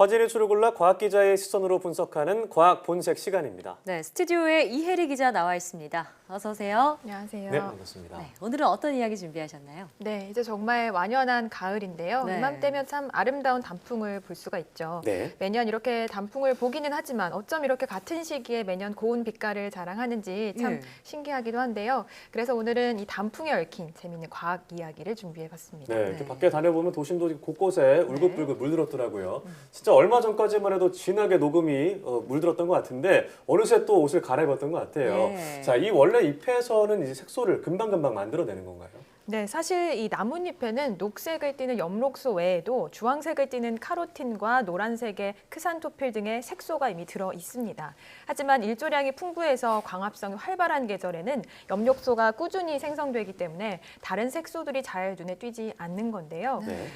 화제의 추를 골라 과학기자의 시선으로 분석하는 과학 본색 시간입니다. 네, 스튜디오에 이혜리 기자 나와 있습니다. 어서 오세요. 안녕하세요. 네, 반갑습니다. 네, 오늘은 어떤 이야기 준비하셨나요? 네, 이제 정말 완연한 가을인데요. 네. 이맘때면 참 아름다운 단풍을 볼 수가 있죠. 네. 매년 이렇게 단풍을 보기는 하지만 어쩜 이렇게 같은 시기에 매년 고운 빛깔을 자랑하는지 참 예. 신기하기도 한데요. 그래서 오늘은 이 단풍에 얽힌 재미있는 과학 이야기를 준비해봤습니다. 네, 이렇게 네. 밖에 다녀보면 도심도 곳곳에 울긋불긋 물들었더라고요. 진짜 얼마 전까지만 해도 진하게 녹음이 물들었던 것 같은데 어느새 또 옷을 갈아입었던 것 같아요. 네. 자, 이 원래 잎에서는 이제 색소를 금방금방 만들어내는 건가요? 네, 사실 이 나뭇잎에는 녹색을 띠는 엽록소 외에도 주황색을 띠는 카로틴과 노란색의 크산토필 등의 색소가 이미 들어 있습니다. 하지만 일조량이 풍부해서 광합성이 활발한 계절에는 엽록소가 꾸준히 생성되기 때문에 다른 색소들이 잘 눈에 띄지 않는 건데요. 네.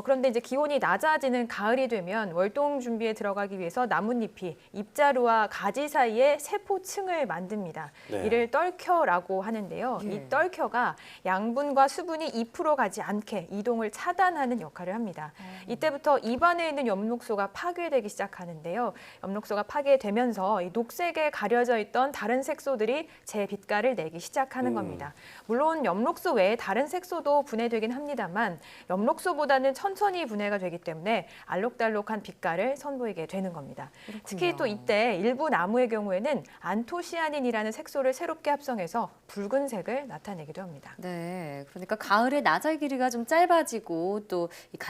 그런데 이제 기온이 낮아지는 가을이 되면 월동 준비에 들어가기 위해서 나뭇잎이 잎자루와 가지 사이에 세포층을 만듭니다. 네. 이를 떨켜라고 하는데요. 예. 이 떨켜가 양분과 수분이 잎으로 가지 않게 이동을 차단하는 역할을 합니다. 이때부터 입안에 있는 엽록소가 파괴되기 시작하는데요. 엽록소가 파괴되면서 이 녹색에 가려져 있던 다른 색소들이 제 빛깔을 내기 시작하는 겁니다. 물론 엽록소 외에 다른 색소도 분해되긴 합니다만 엽록소보다는 천천히 분해가 되기 때문에 알록달록한 빛깔을 선보이게 되는 겁니다. 특히 또 이때 일부 나무의 경우에는 안토시아닌이라는 색소를 새롭게 합성해서 붉은색을 나타내기도 합니다. 네, 그러니까 가을에 낮의 길이가 좀 짧아지고 또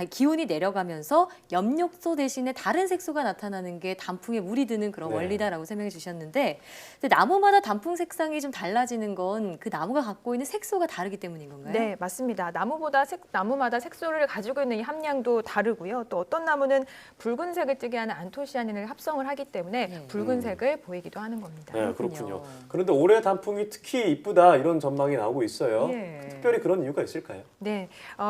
기온이 내려가면서 엽록소 대신에 다른 색소가 나타나는 게 단풍에 물이 드는 그런 네. 원리다라고 설명해 주셨는데 근데 나무마다 단풍 색상이 좀 달라지는 건 그 나무가 갖고 있는 색소가 다르기 때문인 건가요? 네, 맞습니다. 나무마다 색소를 가지고 있는 이 함량도 다르고요. 또 어떤 나무는 붉은색을 띠게 하는 안토시아닌을 합성을 하기 때문에 네. 붉은색을 보이기도 하는 겁니다. 네, 그렇군요. 그렇군요. 그런데 올해 단풍이 특히 이쁘다 이런 전망이 나오고 있어요. 예. 특별히 그런 이유가 있을까요? 네,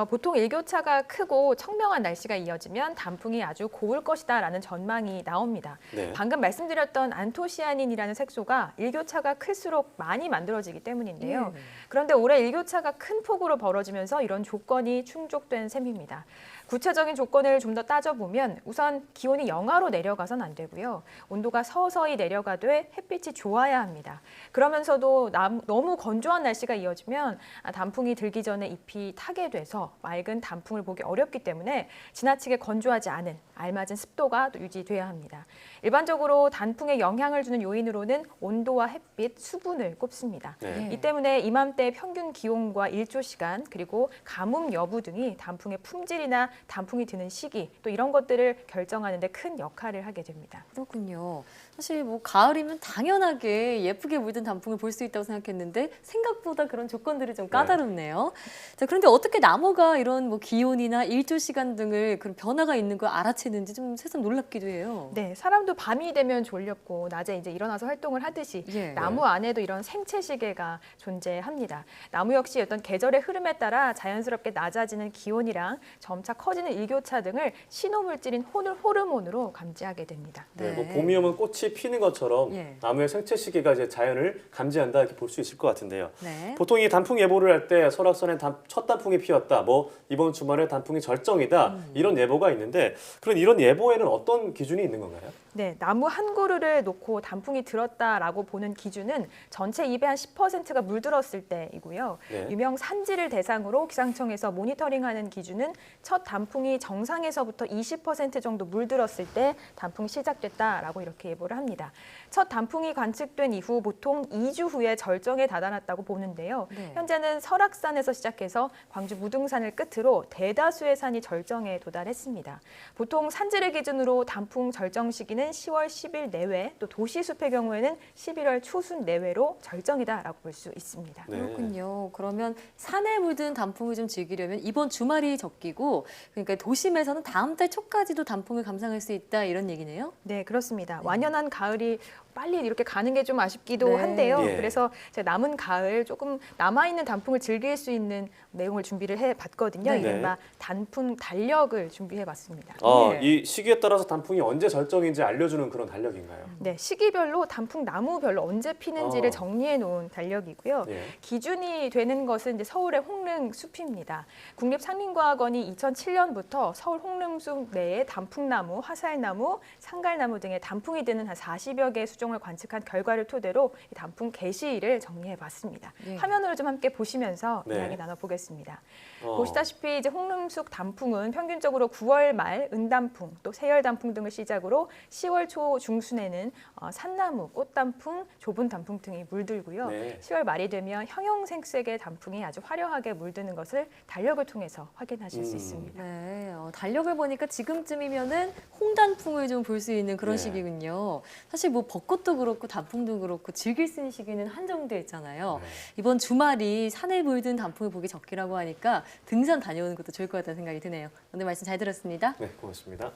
보통 일교차가 크고 청명한 날씨가 이어지면 단풍이 아주 고울 것이다라는 전망이 나옵니다. 네. 방금 말씀드렸던 안토시아닌이라는 색소가 일교차가 클수록 많이 만들어지기 때문인데요. 예. 그런데 올해 일교차가 큰 폭으로 벌어지면서 이런 조건이 충족된 셈입니다. 구체적인 조건을 좀 더 따져보면 우선 기온이 영하로 내려가선 안 되고요. 온도가 서서히 내려가되 햇빛이 좋아야 합니다. 그러면서도 너무 건조한 날씨가 이어지면 단풍이 들기 전에 잎이 타게 돼서 맑은 단풍을 보기 어렵기 때문에 지나치게 건조하지 않은 알맞은 습도가 또 유지돼야 합니다. 일반적으로 단풍에 영향을 주는 요인으로는 온도와 햇빛, 수분을 꼽습니다. 네. 이 때문에 이맘때 평균 기온과 일조 시간 그리고 가뭄 여부 등이 단풍의 품질이나 단풍이 드는 시기 또 이런 것들을 결정하는 데 큰 역할을 하게 됩니다. 그렇군요. 사실 뭐 가을이면 당연하게 예쁘게 물든 단풍을 볼 수 있다고 생각했는데 생각보다 그런 조건들이 좀 까다롭네요. 자, 그런데 어떻게 나무가 이런 뭐 기온이나 일조 시간 등을 그런 변화가 있는 걸 알아채는지 좀 새삼 놀랍기도 해요. 네, 사람도 밤이 되면 졸렵고 낮에 이제 일어나서 활동을 하듯이 예. 나무 안에도 이런 생체 시계가 존재합니다. 나무 역시 어떤 계절의 흐름에 따라 자연스럽게 낮아지는 기온이랑 점차 커지는 일교차 등을 신호물질인 호르몬으로 감지하게 됩니다. 네, 뭐 봄이 오면 꽃이 피는 것처럼 예. 나무의 생체 시기가 이제 자연을 감지한다 이렇게 볼 수 있을 것 같은데요. 네. 보통 이 단풍 예보를 할 때 설악산에 첫 단풍이 피었다, 뭐 이번 주말에 단풍이 절정이다 이런 예보가 있는데 그런 이런 예보에는 어떤 기준이 있는 건가요? 네, 나무 한 그루를 놓고 단풍이 들었다라고 보는 기준은 전체 잎의 한 10%가 물들었을 때이고요. 네. 유명 산지를 대상으로 기상청에서 모니터링하는 기준은 첫 단풍이 정상에서부터 20% 정도 물들었을 때 단풍이 시작됐다라고 이렇게 예보를 합니다. 첫 단풍이 관측된 이후 보통 2주 후에 절정에 다다랐다고 보는데요. 네. 현재는 설악산에서 시작해서 광주 무등산을 끝으로 대다수의 산이 절정에 도달했습니다. 보통 산지를 기준으로 단풍 절정 시기는 10월 10일 내외, 또 도시숲의 경우에는 11월 초순 내외로 절정이다라고 볼 수 있습니다. 네. 그렇군요. 그러면 산에 물든 단풍을 좀 즐기려면 이번 주말이 적기고 그러니까 도심에서는 다음 달 초까지도 단풍을 감상할 수 있다 이런 얘기네요. 네, 그렇습니다. 완연한 가을이 빨리 이렇게 가는 게 좀 아쉽기도 네. 한데요. 예. 그래서 제가 남은 가을 조금 남아있는 단풍을 즐길 수 있는 내용을 준비를 해봤거든요. 네. 이른바 단풍 달력을 준비해봤습니다. 네. 이 시기에 따라서 단풍이 언제 절정인지 알려주는 그런 달력인가요? 네, 시기별로 단풍 나무별로 언제 피는지를 정리해 놓은 달력이고요. 예. 기준이 되는 것은 이제 서울의 홍릉 숲입니다. 국립산림과학원이 2007년부터 서울 홍릉숲 내에 단풍나무, 화살나무, 상갈나무 등의 단풍이 드는 한 40여 개의 수종을 관측한 결과를 토대로 이 단풍 개시일을 정리해봤습니다. 예. 화면으로 좀 함께 보시면서 네. 이야기 나눠보겠습니다. 어. 보시다시피 이제 홍릉숲 단풍은 평균적으로 9월 말 은단풍, 또 세열단풍 등을 시작으로 10월 초 중순에는 산나무, 꽃단풍, 좁은 단풍 등이 물들고요. 네. 10월 말이 되면 형형색색의 단풍이 아주 화려하게 물드는 것을 달력을 통해서 확인하실 수 있습니다. 네, 달력을 보니까 지금쯤이면은 홍단풍을 좀 볼 수 있는 그런 네. 시기군요. 사실 뭐 벚꽃도 그렇고 단풍도 그렇고 즐길 수 있는 시기는 한정돼 있잖아요. 네. 이번 주말이 산에 물든 단풍을 보기 적기라고 하니까 등산 다녀오는 것도 좋을 것 같다는 생각이 드네요. 오늘 말씀 잘 들었습니다. 네, 고맙습니다.